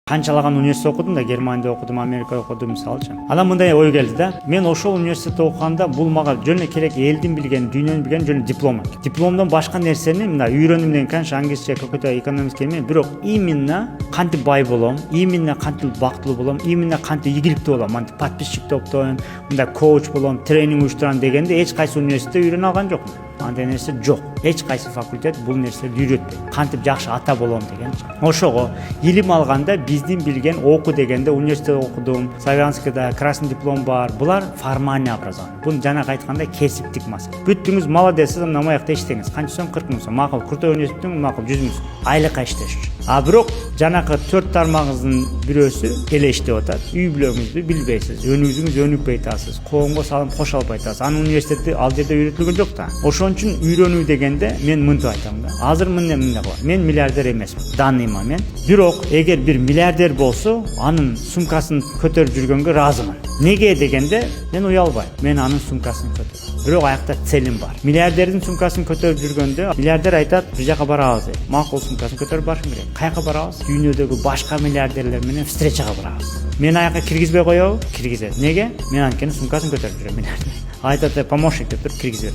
канчалаган университет окудум да, Германияда окудум, Америкада окудум мисалчы. Анан мындай ой келди да. Мен ошол университетте окуганда бул мага жөн эле керек элдин билген, дүйнөнү билген жөн диплом. Дипломдон башка нерсени мына үйрөнүм деген, конечно, англисче какой-то экономический эме, бирок именно кантип бай болом, именно кантип бактылуу болом, именно кантип ийгиликтүү болом, мынтип подписчик топтойм, мындай коуч болом, тренинг уюштурам дегенде эч кайсы университетте үйрөнө алган жокмун. Андай нерсе жок. Эч кайсы факультет бул нерсени үйрөтпөйт. Кантип жакшы ата болом деген. Ошого илим алганда биздин билген оку дегенде университет окудум, Славянскийда красный диплом бар. Булар формальный образование. Бун жанагы айткандай кесиптик маселе. Бүттүңүз, молодец, мына маякта иштеңиз. Канча сом? 40 миң сом. Макул, Куртой университеттин макул 100 миң сом. Айлыкка иштеш үчүн. А бирок жанагы 4 тармагыңыздын бирөөсү эле иштеп атат. Үй бүлөңүздү билбейсиз, өнүгүүңүз өнүкпөй атасыз, коомго салым кошо албай атасыз. Анын университети ал жерде үйрөтүлгөн жок да. Ошон үчүн үйрөнүү дегенде мен мынтип айтам да. Азыр мындай кылам. Мен миллиардер эмесмин. Данный момент. Бирок эгер бир миллиардер болсо, анын сумкасын көтөрүп жүргөнгө ыраазымын. Неге дегенде мен уялбайм. Мен анын сумкасын көтөрөм. Бирок аякта целим бар. Миллиардердин сумкасын көтөрүп жүргөндө миллиардер айтат, бир жака барабыз. Макул, сумкасын көтөрүп барышым керек. Каяка барабыз? Дүйнөдөгү башка миллиардерлер менен встречага барабыз. Мен аякка киргизбей коебу? Киргизет. Неге? Мен анткени сумкасын көтөрүп жүрөм миллиардер. Айтат, помощник деп туруп киргизет.